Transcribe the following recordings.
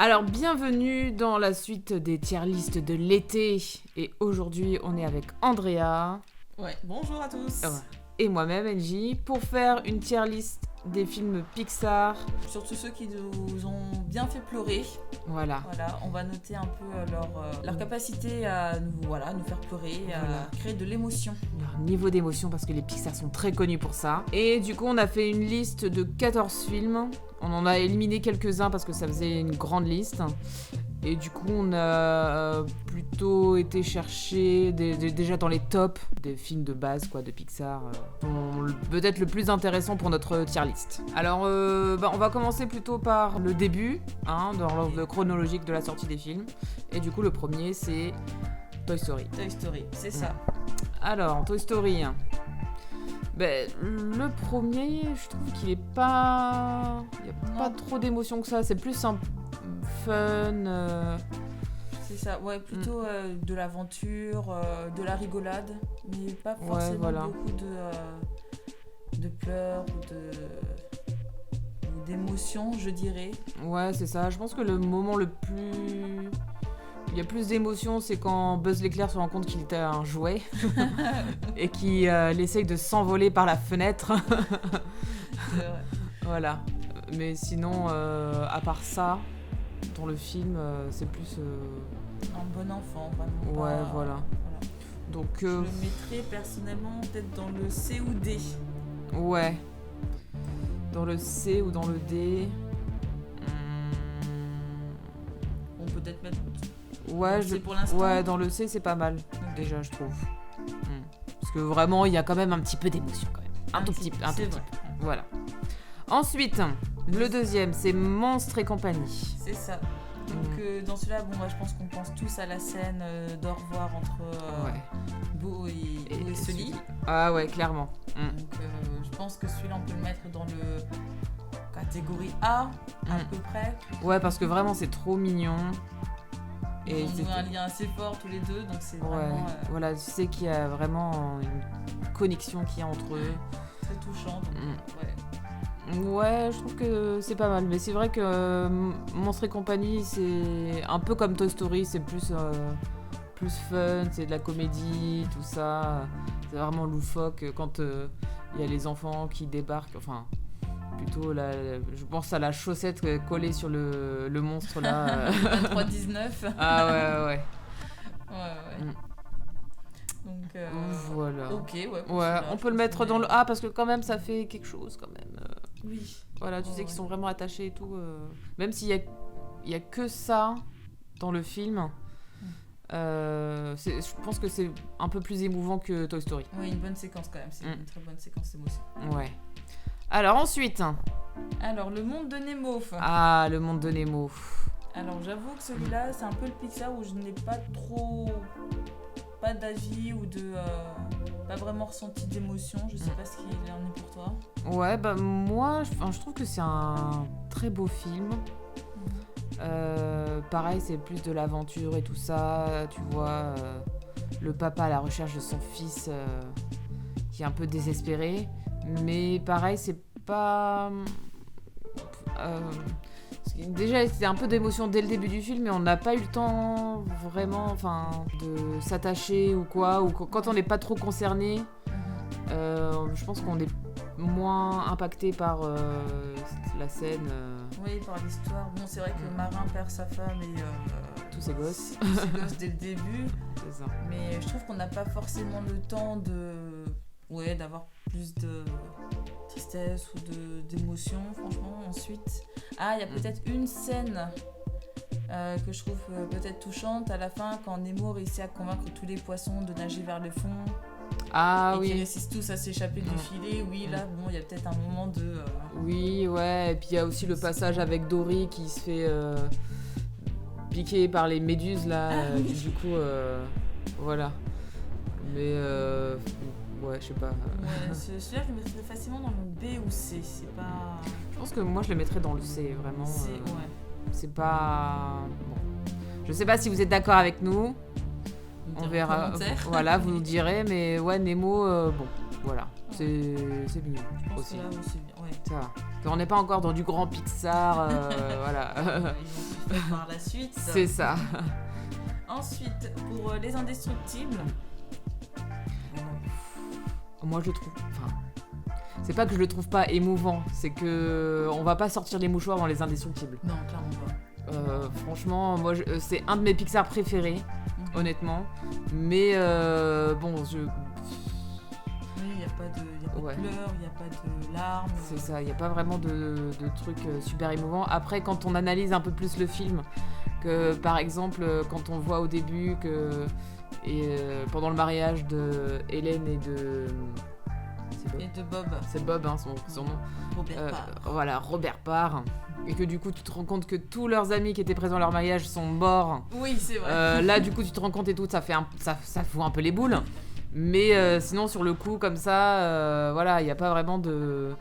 Alors, bienvenue dans la suite des tier lists de l'été. Et aujourd'hui, on est avec Andrea. Ouais, bonjour à tous. Et moi-même, Angie, pour faire une tier list des films Pixar. Surtout ceux qui nous ont bien fait pleurer. Voilà, on va noter un peu leur capacité à nous faire pleurer, à créer de l'émotion. leur niveau d'émotion, parce que les Pixar sont très connus pour ça. Et du coup, on a fait une liste de 14 films. On en a éliminé quelques-uns parce que ça faisait une grande liste. Et du coup, on a plutôt été chercher déjà dans les tops des films de base de Pixar, peut-être le plus intéressant pour notre tier list. Alors, on va commencer plutôt par le début, dans l'ordre chronologique de la sortie des films. Et du coup, le premier, c'est Toy Story. Toy Story, c'est ça. Alors, Toy Story. Le premier, je trouve qu'il est pas... Il n'y a pas trop d'émotion que ça. C'est plus un fun... C'est ça, ouais, plutôt de l'aventure, de la rigolade, mais pas forcément beaucoup de pleurs ou d'émotions, je dirais. Ouais, c'est ça. Je pense que le moment le plus... Il y a plus d'émotions, c'est quand Buzz l'éclair se rend compte qu'il était un jouet et qu'il essaye de s'envoler par la fenêtre. C'est vrai. Voilà. Mais sinon, à part ça, dans le film, c'est plus... Un bon enfant, vraiment. Ouais, voilà. Donc, je le mettrais personnellement peut-être dans le C ou D. Ouais. Dans le C ou dans le D. On peut peut-être mettre... Ouais, pour l'instant. Ouais, dans le C, c'est pas mal, déjà, je trouve. Parce que vraiment, il y a quand même un petit peu d'émotion, quand même. Un tout petit peu. Voilà. Ensuite, le deuxième, c'est Monstres et compagnie. C'est ça. Donc, dans celui-là, je pense qu'on pense tous à la scène d'au revoir entre Bo et Sully. Ah ouais, clairement. Donc, je pense que celui-là, on peut le mettre dans le catégorie A, à peu près. Ouais, parce que vraiment, c'est trop mignon. Et ils ont un lien assez fort tous les deux, donc c'est vraiment... Voilà, tu sais qu'il y a vraiment une connexion qu'il y a entre eux. Très touchant, donc Ouais, je trouve que c'est pas mal. Mais c'est vrai que Monstres et compagnie, c'est un peu comme Toy Story, c'est plus fun, c'est de la comédie, tout ça. C'est vraiment loufoque quand il y a les enfants qui débarquent, enfin... Plutôt je pense à la chaussette collée sur le monstre là. 23-19. Ah ouais. Donc voilà. Ok, ouais. On peut le mettre dans le A parce que quand même ça fait quelque chose quand même. Oui. Voilà, tu sais qu'ils sont vraiment attachés et tout. Même s'il y a que ça dans le film. Je pense que c'est un peu plus émouvant que Toy Story. Oui, une bonne séquence quand même. C'est une très bonne séquence d'émotion. Ouais. Alors ensuite. Alors le monde de Nemo. Ah, le monde de Nemo. Alors j'avoue que celui-là, c'est un peu le Pixar où je n'ai pas d'avis ou pas vraiment ressenti d'émotion. Je sais pas ce qu'il en est pour toi. Ouais, moi, je trouve que c'est un très beau film. Pareil, c'est plus de l'aventure et tout ça. Tu vois, le papa à la recherche de son fils qui est un peu désespéré. Mais pareil, c'est pas... déjà, c'était un peu d'émotion dès le début du film, mais on n'a pas eu le temps vraiment de s'attacher ou quoi. Ou quand on n'est pas trop concerné, je pense qu'on est moins impacté par la scène. Oui, par l'histoire. Bon, c'est vrai que Marin perd sa femme et... tous ses gosses. Dès le début. C'est ça. Mais je trouve qu'on n'a pas forcément le temps d'avoir plus de tristesse ou d'émotion, franchement. Ensuite, il y a peut-être une scène que je trouve peut-être touchante à la fin, quand Nemo réussit à convaincre tous les poissons de nager vers le fond. Ah et oui. qu'ils réussissent tous à s'échapper du filet. Oui, là, il y a peut-être un moment de... Oui, ouais. Et puis il y a aussi le passage avec Dory qui se fait piquer par les méduses, là. Du coup, voilà. Mais... ouais, je sais pas. Ouais, celui-là, je le mettrais facilement dans le B ou C. C'est pas... Je pense que moi, je le mettrais dans le C, vraiment. C, ouais. C'est pas... Bon. Je sais pas si vous êtes d'accord avec nous. On verra. Voilà, vous nous direz. Mais ouais, Nemo, bon, voilà. C'est mignon je pense aussi. Que là, c'est bien. Ouais. Ça va. On n'est pas encore dans du grand Pixar, voilà. Ils vont tout faire par la suite. C'est ça. Ensuite, pour Les Indestructibles. Moi, je le trouve... Enfin, c'est pas que je le trouve pas émouvant, c'est que on va pas sortir les mouchoirs dans Les Indestructibles. Non, clairement pas. Franchement, moi, c'est un de mes Pixar préférés, honnêtement. Mais bon, Oui, il n'y a pas de pleurs, il n'y a pas de larmes. C'est ça, il n'y a pas vraiment de trucs super émouvants. Après, quand on analyse un peu plus le film, que par exemple, quand on voit au début que pendant le mariage de Hélène et de... Et de Bob. C'est Bob, hein, son nom. Robert Parr. Voilà, Robert Parr. Et que du coup, tu te rends compte que tous leurs amis qui étaient présents à leur mariage sont morts. Oui, c'est vrai. Là, du coup, tu te rends compte et tout, ça fout un peu les boules. Mais sinon, sur le coup, comme ça, voilà, il n'y a pas vraiment de...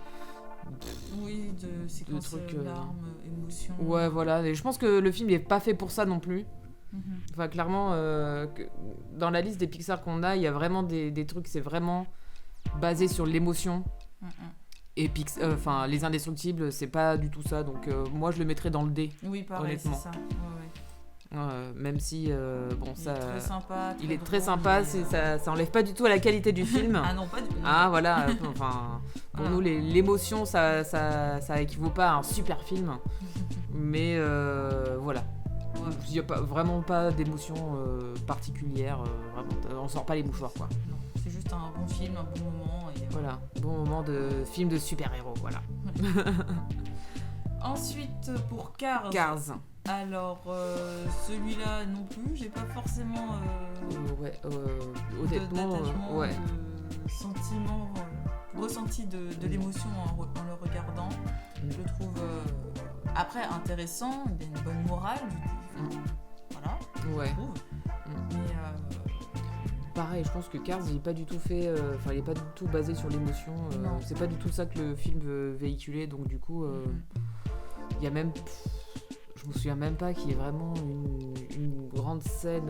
Oui, de séquences larmes, émotions. Ouais, voilà. Et je pense que le film n'est pas fait pour ça non plus. Enfin, clairement, dans la liste des Pixar qu'on a, il y a vraiment des trucs, c'est vraiment basé sur l'émotion. Et Les Indestructibles, c'est pas du tout ça. Donc, moi, je le mettrais dans le D. Oui, pareil, honnêtement. c'est ça. Même si, bon, il est très sympa. Il est très sympa, ça enlève pas du tout à la qualité du film. Ah non, pas du tout. Ah, voilà. Enfin, pour nous, l'émotion, ça équivaut pas à un super film. Mais voilà. Il n'y a vraiment pas d'émotion particulière. Vraiment, on sort pas les mouchoirs, quoi. Non, c'est juste un bon film, un bon moment. Voilà, bon moment de film de super-héros, voilà. Ensuite, pour Cars. Alors, celui-là non plus, j'ai pas forcément honnêtement, de sentiment ressenti de l'émotion en le regardant. Je le trouve après intéressant, il y a une bonne morale, voilà, je trouve. Mais pareil, je pense que Cars, il est pas du tout fait, il est pas du tout basé sur l'émotion. C'est pas du tout ça que le film veut véhiculer, donc du coup, il y a même... Je me souviens même pas qu'il y ait vraiment une grande scène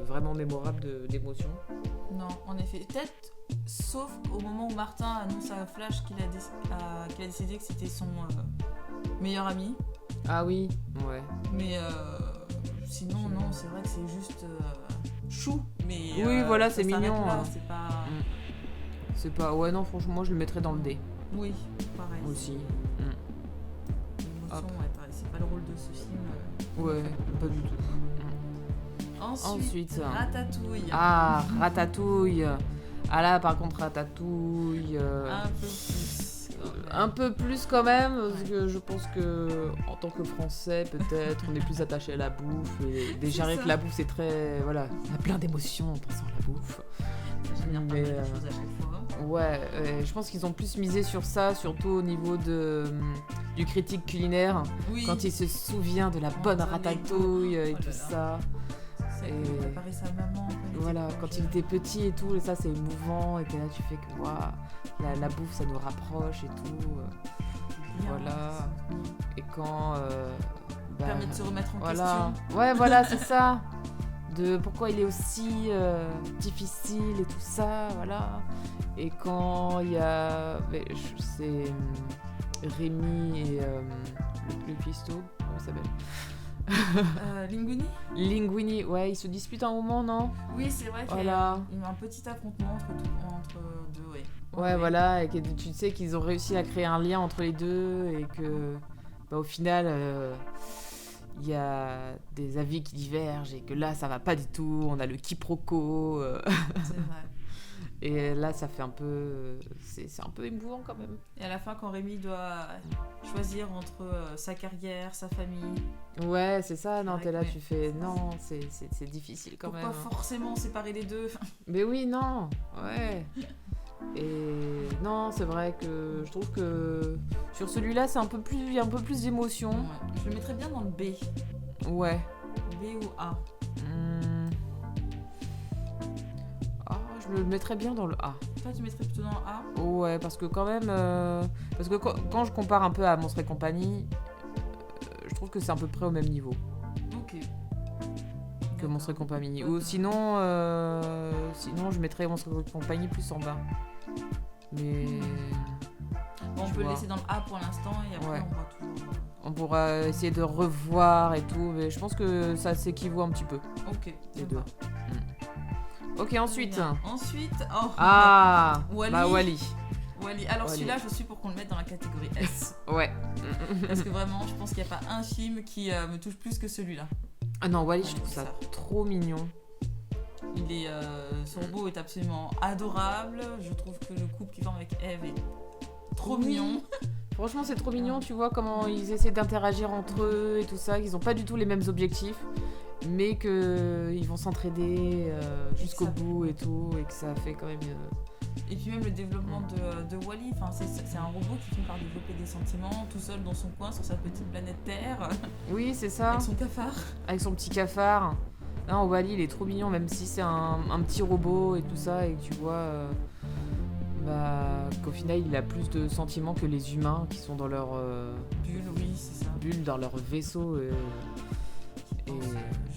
vraiment mémorable d'émotion. Non, en effet. Peut-être, sauf au moment où Martin annonce à Flash qu'il a décidé que c'était son meilleur ami. Ah oui, ouais. Mais sinon, non, c'est vrai que c'est juste chou. Mais, oui, voilà, c'est mignon. Là, c'est pas... C'est pas... Ouais, non, franchement, moi, je le mettrais dans le D. Oui, pareil. Aussi. L'émotion, c'est pas le rôle de ce film. Ouais, pas du tout. Ensuite, Ratatouille. Ah, Ratatouille. Ah là, par contre, Ratatouille... Un peu plus. Un peu plus quand même, parce que je pense que en tant que Français, peut-être, on est plus attaché à la bouffe. Et déjà, rien que la bouffe, c'est très... Voilà, on a plein d'émotions en pensant à la bouffe. Ça génère pas mal de choses à chaque fois. Ouais, je pense qu'ils ont plus misé sur ça, surtout au niveau du critique culinaire. Oui. Quand il se souvient de la bonne ratatouille et tout ça. Et préparer sa maman. Voilà, quand il était petit et tout, et ça c'est émouvant, et puis là tu fais que waouh, la bouffe ça nous rapproche et tout. Voilà. Et quand. Permet de se remettre en question. Ouais, voilà, c'est ça. De pourquoi il est aussi difficile et tout ça, voilà. Et quand il y a. C'est Rémi et le cuistot, comment il s'appelle Linguini, ouais, ils se disputent un moment, non? Oui, c'est vrai qu'il y a un petit affrontement entre deux, ouais. Ouais, voilà, et que tu sais qu'ils ont réussi à créer un lien entre les deux et que, au final, il y a des avis qui divergent et que là, ça va pas du tout, on a le quiproquo. C'est vrai. Et là, ça fait un peu... C'est un peu émouvant quand même. Et à la fin, quand Rémi doit choisir entre sa carrière, sa famille... Ouais, c'est ça. Non, t'es là, tu fais... Non, c'est difficile quand même. Pourquoi forcément séparer les deux? Mais oui, non. Ouais. Et non, c'est vrai que je trouve que sur celui-là, c'est il y a un peu plus d'émotion. Ouais. Je le mettrais bien dans le B. Ouais. B ou A. Je le mettrais bien dans le A. Toi, tu mettrais plutôt dans le A? Ouais, parce que quand même... Parce que quand je compare un peu à Monstres et compagnie, je trouve que c'est à peu près au même niveau. Ok. Que Monstres et compagnie. Ou sinon, je mettrais Monstres et compagnie plus en bas. Mais... on tu peut le vois. laisser dans le A pour l'instant et après Ouais. on voit toujours. On pourra essayer de revoir et tout, mais je pense que ça s'équivaut un petit peu, Ok, les ça deux. va. Ok, ensuite. Bien. Ensuite, oh, Ah Wall-E. Bah Wall-E. Wall-E. Alors Wall-E. celui-là, je suis pour qu'on le mette dans la catégorie S. Ouais. Parce que vraiment, je pense qu'il n'y a pas un film qui me touche plus que celui-là. Ah non, Wall-E, je trouve ça trop mignon. Son robot est absolument adorable. Je trouve que le couple qu'il forme avec Eve est trop Oui. mignon. Franchement, c'est trop mignon, tu vois comment ils essaient d'interagir entre eux et tout ça. Ils ont pas du tout les mêmes objectifs, mais qu'ils vont s'entraider jusqu'au ça- bout et tout, et que ça fait quand même... Et puis même le développement de Wall-E, c'est un robot qui finit par développer des sentiments tout seul dans son coin sur sa petite planète Terre, Oui, c'est ça, avec son cafard. avec son petit cafard. Non, Wall-E, il est trop mignon, même si c'est un petit robot et tout ça, et que tu vois qu'au final, il a plus de sentiments que les humains qui sont dans leur Bulle, oui, c'est ça. bulle, dans leur vaisseau. Je pense,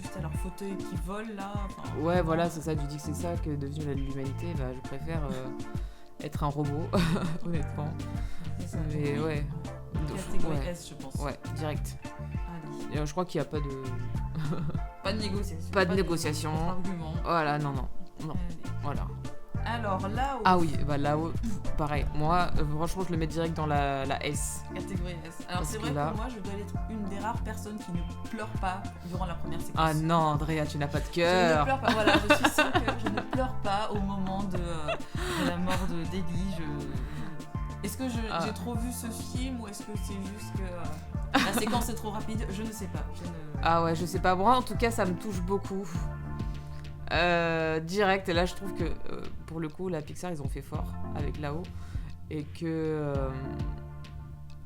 juste à leur fauteuil qui vole là. Enfin, Ouais, voilà, c'est ça, tu dis que c'est ça que est devenu l'humanité. Bah, je préfère être un robot, honnêtement. c'est ça. Mais Oui. ouais. Catégorie Ouais. S, je pense. Ouais, direct. Allez. Et, je crois qu'il n'y a pas de... Pas de négociation. Pas de négociation. Argument. Voilà, non. Voilà. Alors là, Ah oui, bah là-haut, pareil. Moi, franchement, je le mets direct dans la S. catégorie S. Alors Parce c'est que vrai là- que moi, je dois être une des rares personnes qui ne pleure pas durant la première séquence. Ah non, Andrea, tu n'as pas de Je ne cœur. pleure pas, voilà, je suis sans cœur, je ne pleure pas au moment de la mort d'Ellie. Est-ce que j'ai trop vu ce film ou est-ce que c'est juste que la séquence est trop rapide? Je ne sais pas. Ah ouais, je sais pas. Moi, en tout cas, ça me touche beaucoup. Direct, et là, je trouve que pour le coup, la Pixar, ils ont fait fort avec là-haut. Et que.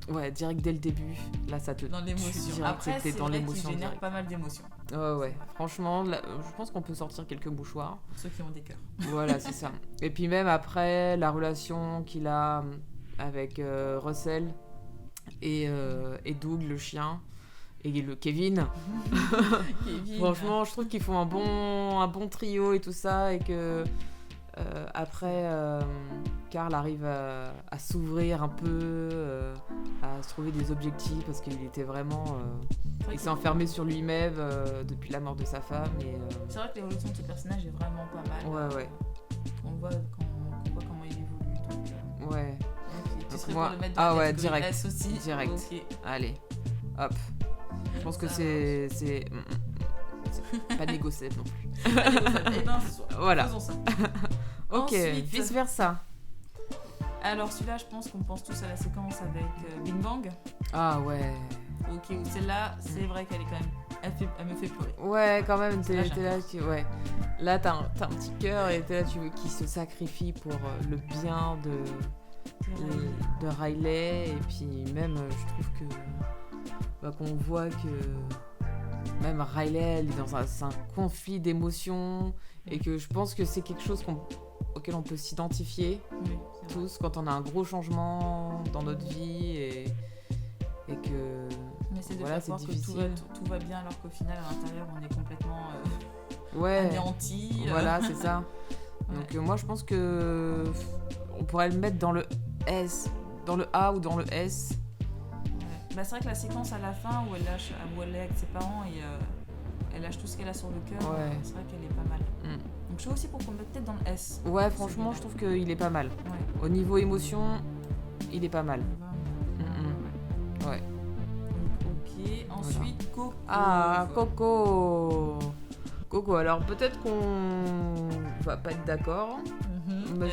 Ouais, direct dès le début, là, ça te. Dans tue l'émotion. direct, Après, t'es c'est dans vrai qu'il l'émotion génère direct. pas mal d'émotions. Ouais. Franchement, là, je pense qu'on peut sortir quelques mouchoirs. Pour ceux qui ont des cœurs. Voilà, c'est ça. Et puis même après, la relation qu'il a avec Russell et Doug, le chien, et le Kevin. Kevin. Franchement, je trouve qu'ils font un bon trio et tout ça, et que après, Carl arrive à s'ouvrir un peu, à se trouver des objectifs, parce qu'il était vraiment... il s'est enfermé sur lui-même depuis la mort de sa femme. C'est vrai que l'évolution de ce personnage est vraiment pas mal. Ouais. On voit comment il évolue. Donc, Ouais. ok. Tu Donc serais moi- pour le mettre dans ah la ouais, catégorie direct. S aussi. Direct. Ok. Allez, hop. Je pense que Ça c'est pas négociable non plus. Eh ben, Voilà. faisons ça. Ok, Ensuite- vice versa. Alors celui-là, je pense qu'on pense tous à la séquence avec Bing Bang. Ah ouais. Ok, celle-là, c'est vrai qu'elle est quand même... Elle me fait pleurer. Ouais, quand même, Là, t'es là, ouais. Là, t'as un petit cœur et t'es là, tu veux qu'il se sacrifie pour le bien de Riley. Et puis même, je trouve que qu'on voit que même Riley, elle est dans un conflit d'émotions, et que je pense que c'est quelque chose auquel on peut s'identifier Oui, c'est vrai. tous quand on a un gros changement dans notre vie, et que On essaie de voilà, faire c'est croire que difficile. tout va bien alors qu'au final, à l'intérieur, on est complètement ouais, anéanti. voilà, c'est ça. Ouais. Donc moi je pense que on pourrait le mettre dans le S, dans le A ou dans le S. Ouais. Bah, c'est vrai que la séquence à la fin où elle est avec ses parents et elle lâche tout ce qu'elle a sur le cœur, Ouais. c'est vrai qu'elle est pas mal. Mm. Donc je suis aussi pour qu'on le mette peut-être dans le S. Ouais, franchement, je trouve qu'il est pas mal. Ouais. Au niveau émotion, il est pas mal. Ouais. Ouais. Ok, ensuite Coco. Ah, Coco. Coco, alors peut-être qu'on va pas être d'accord, Mhm, mais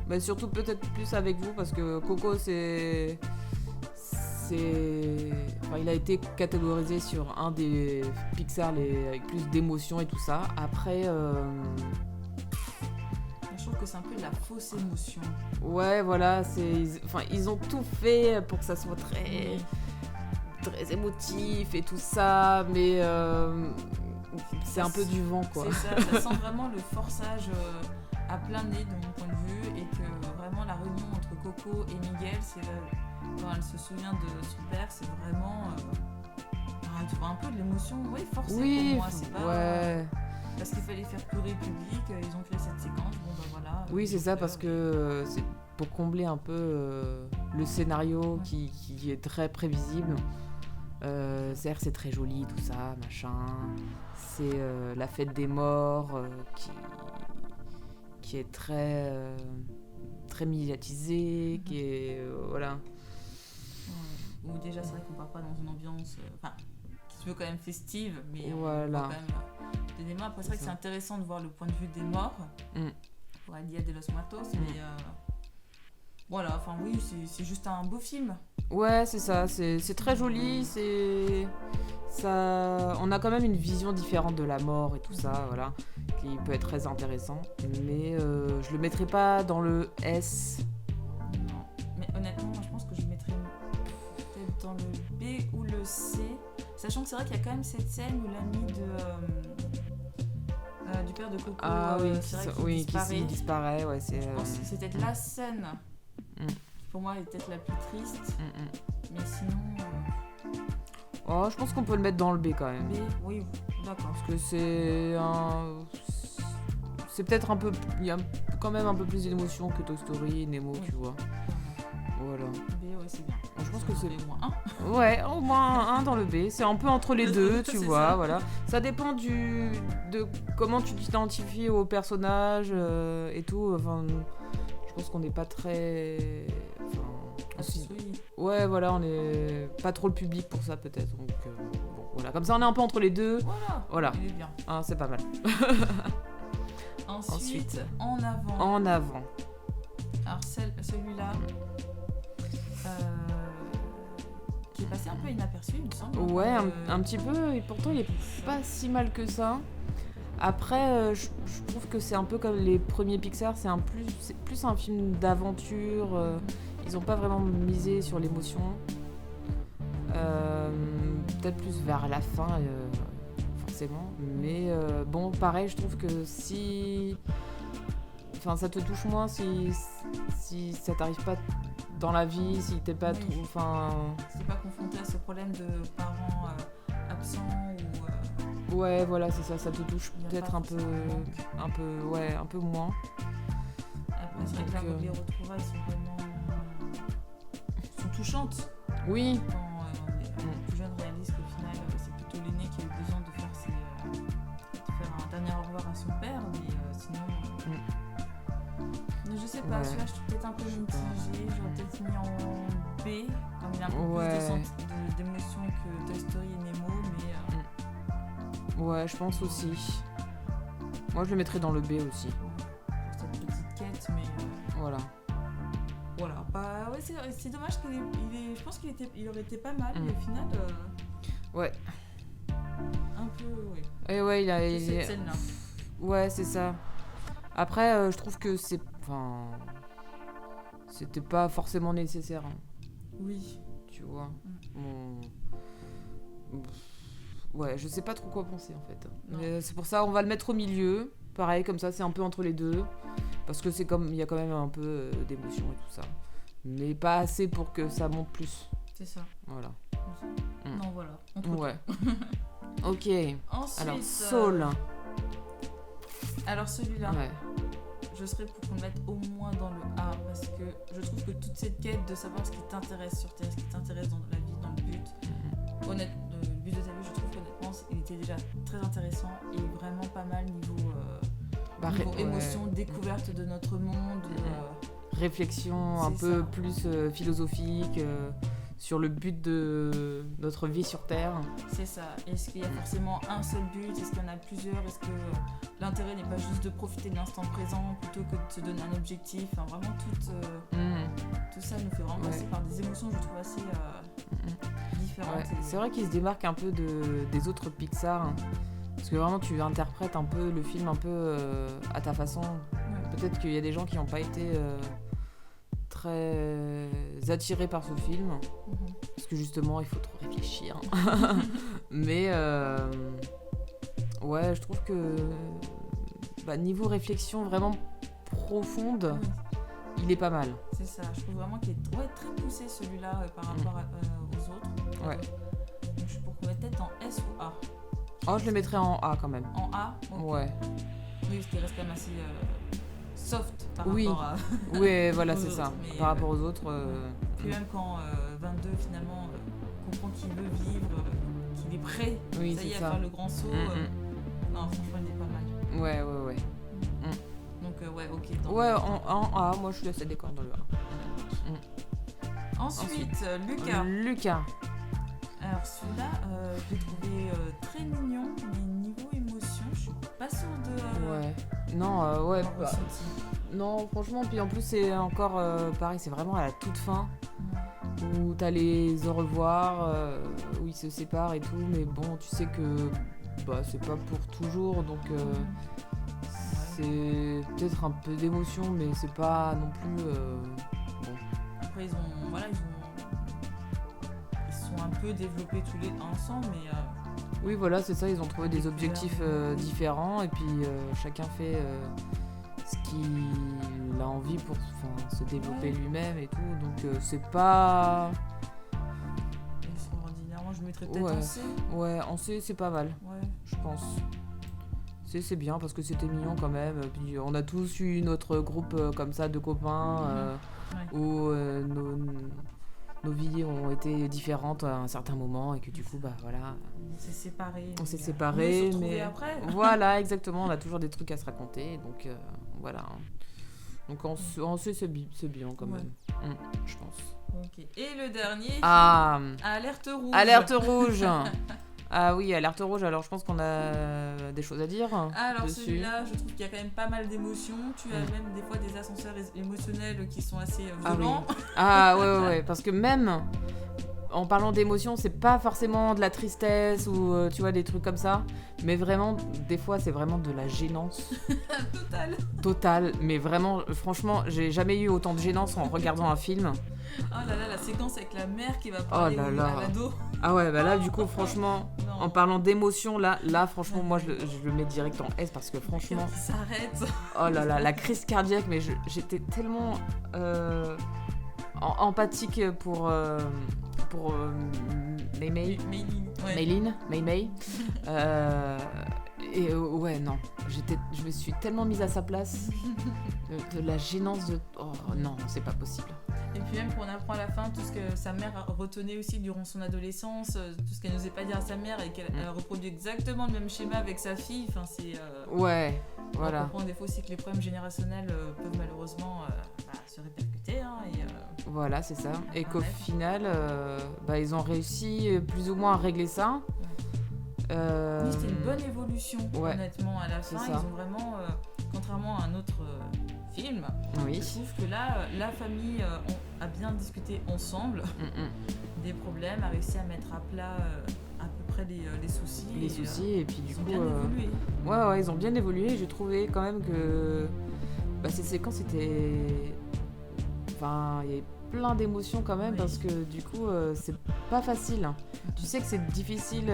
vas-y. surtout peut-être plus avec vous, parce que Coco enfin, il a été catégorisé sur un des Pixar avec plus d'émotion et tout ça. Après, Je trouve que c'est un peu de la fausse émotion. ouais, voilà, ils ont tout fait pour que ça soit très, très émotif et tout ça, mais c'est un peu du vent, quoi. C'est ça sent vraiment le forçage à plein nez de mon point de vue, et que vraiment la réunion entre Coco et Miguel, quand elle se souvient de son père, c'est vraiment tu vois, un peu de l'émotion, oui, forcée Oui, pour moi, c'est pas ouais. parce qu'il fallait faire pleurer le public, ils ont créé cette séquence, bon bah voilà. Oui, c'est ça, parce que pour combler un peu le scénario qui est très prévisible. C'est-à-dire que c'est très joli, tout ça, machin. C'est la fête des morts qui est très, très médiatisée, qui est... voilà. Ou déjà, c'est vrai qu'on part pas dans une ambiance... qui se veut quand même festive, mais voilà. on voit quand même des morts. Après, c'est vrai que c'est intéressant de voir le point de vue des morts pour El Dia de los Muertos, mais voilà, enfin oui, c'est juste un beau film. Ouais, c'est ça, c'est très joli, ça, on a quand même une vision différente de la mort et tout ça, voilà, qui peut être très intéressant, mais je le mettrai pas dans le S. Non, mais honnêtement, je pense que je mettrais peut-être dans le B ou le C, sachant que c'est vrai qu'il y a quand même cette scène où l'ami du père de Coco, qui disparaît, ouais, c'est... Je pense que c'était la scène qui pour moi est peut-être la plus triste, mais sinon... Oh, je pense qu'on peut le mettre dans le B quand même. B, oui, d'accord. Parce que c'est peut-être un peu... Il y a quand même un peu plus d'émotion que Toy Story, Nemo, tu vois. Voilà. B, ouais, c'est bien. Je pense que c'est... au moins 1. Ouais, au moins un dans le B. C'est un peu entre les deux, tu vois, ça. Voilà. Ça dépend de comment tu t'identifies au personnage et tout. Enfin, je pense qu'on n'est pas très... Ouais, voilà, on est pas trop le public pour ça, peut-être. Donc, bon, voilà. Comme ça, on est un peu entre les deux. Voilà. Il est bien. Ah, c'est pas mal. Ensuite, en avant. En avant. Alors, celui-là... qui est passé un peu inaperçu, il me semble. Ouais, un petit peu, et pourtant il est pas si mal que ça. Après, je trouve que c'est un peu comme les premiers Pixar, c'est plus un film d'aventure. Ils ont pas vraiment misé sur l'émotion. Peut-être plus vers la fin, forcément. Mais bon, pareil, je trouve que si... Enfin, ça te touche moins si ça t'arrive pas dans la vie, si t'es pas trop... Enfin... Si t'es pas confronté à ce problème de parents absents ou... Ouais, voilà, c'est ça, ça te touche peut-être un peu moins. Après, c'est vrai que les retrouvailles sont vraiment... sont touchantes. Oui. Quand les plus jeunes réalisent qu'au final, c'est plutôt l'aîné qui a eu besoin de faire un dernier au revoir à son père, mais sinon... Je sais pas, celui-là je trouve peut-être un peu mitigé, j'aurais peut-être mis en B, comme il a un peu plus d'émotion que Toy Story et Nemo, mais... Ouais, je pense aussi. Moi je le mettrais dans le B aussi. Pour cette petite quête, mais... Voilà. Voilà, bah ouais, c'est dommage je pense qu'il aurait été pas mal, mais au final... Ouais. Un peu, ouais. Et ouais, cette scène-là. Ouais, c'est ça. Après, je trouve que c'était pas forcément nécessaire. Hein. Oui. Tu vois. Ouais, je sais pas trop quoi penser en fait. Mais c'est pour ça, on va le mettre au milieu. Pareil, comme ça, c'est un peu entre les deux. Parce que il y a quand même un peu d'émotion et tout ça. Mais pas assez pour que ça monte plus. C'est ça. Voilà. Non, voilà. Ouais. Ok. Ensuite, alors, Soul. Alors celui-là, ouais. Je serais pour qu'on le mette au moins dans le A, parce que je trouve que toute cette quête de savoir ce qui t'intéresse sur Terre, ce qui t'intéresse dans la vie, dans le but, honnêtement, le but de ta vie, je trouve qu'honnêtement, il était déjà très intéressant et vraiment pas mal niveau émotion, découverte de notre monde. Réflexion un peu plus philosophique sur le but de notre vie sur Terre. C'est ça. Est-ce qu'il y a forcément un seul but ? Est-ce qu'il y en a plusieurs ? Est-ce que l'intérêt n'est pas juste de profiter de l'instant présent plutôt que de se donner un objectif ? Enfin, vraiment, tout ça nous fait vraiment passer par des émotions, je trouve, assez différentes. Ouais. C'est vrai qu'il se démarque un peu des autres Pixar. Hein. Parce que vraiment, tu interprètes un peu le film un peu à ta façon. Ouais. Peut-être qu'il y a des gens qui n'ont pas été... très attiré par ce film parce que justement il faut trop réfléchir mais ouais, je trouve que niveau réflexion vraiment profonde, il est pas mal. C'est ça, je trouve vraiment qu'il est très poussé celui-là par rapport aux autres. Ouais. Donc je suis pour qu'on mette peut-être en S ou A. Oh, je le mettrais en A quand même. En A ? Okay. Ouais. Oui, parce qu'il reste quand même assez soft par Oui. rapport à... Ouais, voilà, aux c'est autres, ça. mais, Par rapport aux autres. Puis même quand 22 finalement comprend qu'il veut vivre, qu'il est prêt, Oui, ça y est, c'est à ça. faire le grand saut, non, franchement, il est pas mal. Ouais, ouais, ouais. Donc, ouais, ok. Dans Ouais, le- en A, moi je suis assez d'accord dans le A. Ensuite, Lucas. Lucas. Alors celui-là, je l'ai trouvé très mignon, mais niveau émotion, je suis pas sûre de Ouais. Non, ouais. l'avoir ressenti. Non, franchement, puis en plus, c'est encore pareil, c'est vraiment à la toute fin où t'as les au revoir, où ils se séparent et tout, mais bon, tu sais que bah, c'est pas pour toujours, donc c'est peut-être un peu d'émotion, mais c'est pas non plus. Bon. Après, ils sont un peu développés tous les ensemble, mais Oui, voilà, c'est ça, ils ont trouvé des Découvert. objectifs différents et puis chacun fait ce qu'il a envie pour se développer Ouais. lui-même et tout, donc c'est pas. extraordinairement, je mettrais peut-être Ouais. en C. Ouais, en C, c'est pas mal, Ouais. je pense. C'est bien parce que c'était mignon quand même. Puis on a tous eu notre groupe comme ça de copains Ouais. où nos vies ont été différentes à un certain moment et que du coup, bah voilà. On s'est séparés. On s'est mais, séparés, on s'est retrouvés mais après. voilà, exactement. On a toujours des trucs à se raconter, donc voilà. Donc en C, c'est bien quand Ouais. même, je pense. Ok. Et le dernier, Ah, Alerte rouge. alerte rouge. Ah oui, alerte rouge. Alors je pense qu'on a des choses à dire Alors dessus. celui-là, je trouve qu'il y a quand même pas mal d'émotions. Tu as même des fois des ascenseurs émotionnels qui sont assez Ah oui. violents. Ah ouais, parce que même en parlant d'émotion, c'est pas forcément de la tristesse ou tu vois des trucs comme ça, mais vraiment des fois c'est vraiment de la gênance Total. totale. Mais vraiment, franchement, j'ai jamais eu autant de gênance en regardant un film. Oh là là, la séquence avec la mère qui va parler là là. à l'ado. Ah ouais, bah là du coup franchement, Non. en parlant d'émotion là franchement moi je le mets direct en S parce que franchement, Qui s'arrête. oh là là, la crise cardiaque, mais j'étais tellement empathique pour Mei. Méline. Ouais. Mei. Et ouais, non, je me suis tellement mise à sa place de la gênance de. Oh non, c'est pas possible. Et puis même qu'on apprend à la fin tout ce que sa mère retenait aussi durant son adolescence, tout ce qu'elle n'osait pas dire à sa mère et qu'elle elle reproduit exactement le même schéma avec sa fille. Enfin, c'est. Ouais, On voilà. comprend des fois aussi que les problèmes générationnels peuvent malheureusement se répercuter. Hein, et, Voilà, c'est ça. Et qu'au Ouais. final, ils ont réussi plus ou moins à régler ça. oui, c'était une bonne évolution, ouais, honnêtement, à la c'est fin. ça. Ils ont vraiment, contrairement à un autre film, Oui. je trouve que là, la famille a bien discuté ensemble des problèmes, a réussi à mettre à plat à peu près les soucis. Les soucis, et puis du ils coup. ont bien évolué. Ouais, ils ont bien évolué. J'ai trouvé quand même que ces séquences étaient. Enfin, il y avait plein d'émotions quand même Oui. parce que du coup, c'est pas facile. Tu sais que c'est difficile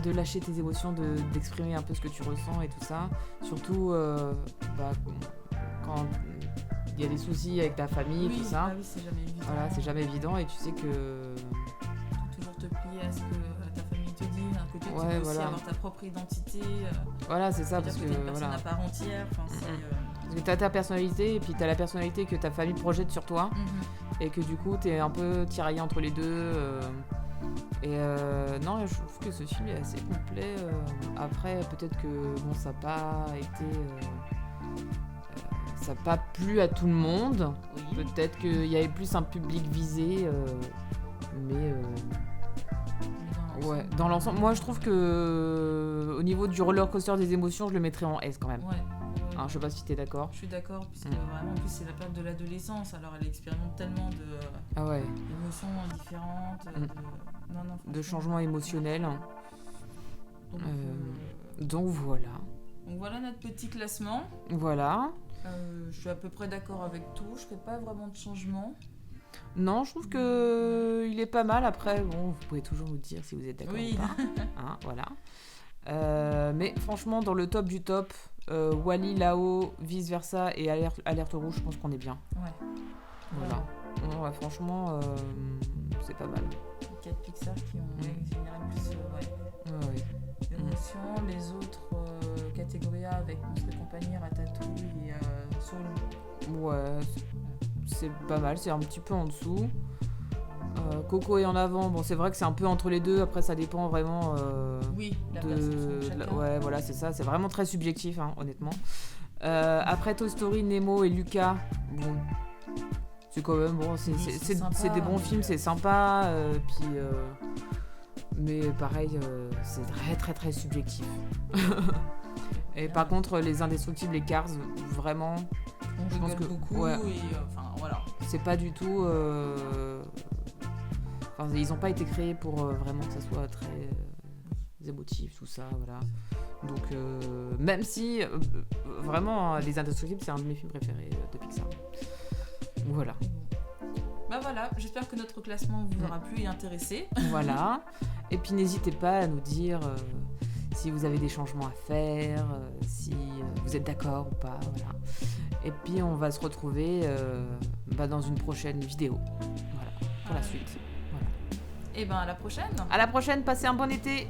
de lâcher tes émotions, d'exprimer un peu ce que tu ressens et tout ça. Surtout quand il y a des soucis avec ta famille et tout ça. Oui, c'est jamais évident. Voilà, c'est jamais évident et tu sais que. Toujours te plier à ce que ta famille te dit. D'un côté, tu Ouais, veux aussi voilà. avoir ta propre identité. Voilà, c'est ça, parce parce que. t'es une personne Voilà. à part entière. Enfin, c'est, Parce que t'as ta personnalité et puis t'as la personnalité que ta famille projette sur toi. mhm. Et que du coup t'es un peu tiraillé entre les deux non, je trouve que ce film est assez complet. Après peut-être que bon, ça n'a pas été ça n'a pas plu à tout le monde, Oui. peut-être qu'il y avait plus un public visé, mais ouais, dans l'ensemble moi je trouve que au niveau du roller coaster des émotions je le mettrais en S quand même. Ouais. Hein, je sais pas si t'es d'accord. Je suis d'accord, puisque vraiment, en plus, c'est la période de l'adolescence, alors elle expérimente tellement Ah ouais, d'émotions différentes, de changements émotionnels. Donc, Donc voilà. donc voilà notre petit classement. Voilà. Je suis à peu près d'accord avec tout, je fais pas vraiment de changement. Non, je trouve que il est pas mal. Après, bon, vous pouvez toujours nous dire si vous êtes d'accord Oui. ou pas. Hein, voilà. Mais franchement, dans le top du top, Wall-E, Lao, Vice Versa et Alerte Rouge, je pense qu'on est bien. Ouais. Voilà. Ouais, franchement, c'est pas mal. Les 4 Pixar qui ont généré plus Ouais. d'émotions. Les autres catégories A avec Monstres et compagnie compagnie, Ratatouille et Soul. Ouais, c'est pas mal, c'est un petit peu en dessous. Coco est en avant, bon c'est vrai que c'est un peu entre les deux, après ça dépend vraiment Oui, la perception de chacun. ouais voilà c'est ça, c'est vraiment très subjectif hein, honnêtement. Après Toy Story, Nemo et Luca, bon c'est quand même bon, c'est des bons films, c'est sympa, puis mais pareil c'est très très très subjectif. Et par contre les Indestructibles et Cars, vraiment On rigole beaucoup ouais, et enfin voilà. c'est pas du tout enfin, ils n'ont pas été créés pour vraiment que ça soit très émotif, tout ça, voilà. Donc, même si, vraiment, Les Indestructibles, c'est un de mes films préférés de Pixar. Voilà. Bah voilà, j'espère que notre classement vous aura plu et intéressé. Voilà. Et puis, n'hésitez pas à nous dire si vous avez des changements à faire, si vous êtes d'accord ou pas, voilà. Et puis, on va se retrouver dans une prochaine vidéo. Voilà, pour la suite. Et ben à la prochaine. À la prochaine, passez un bon été.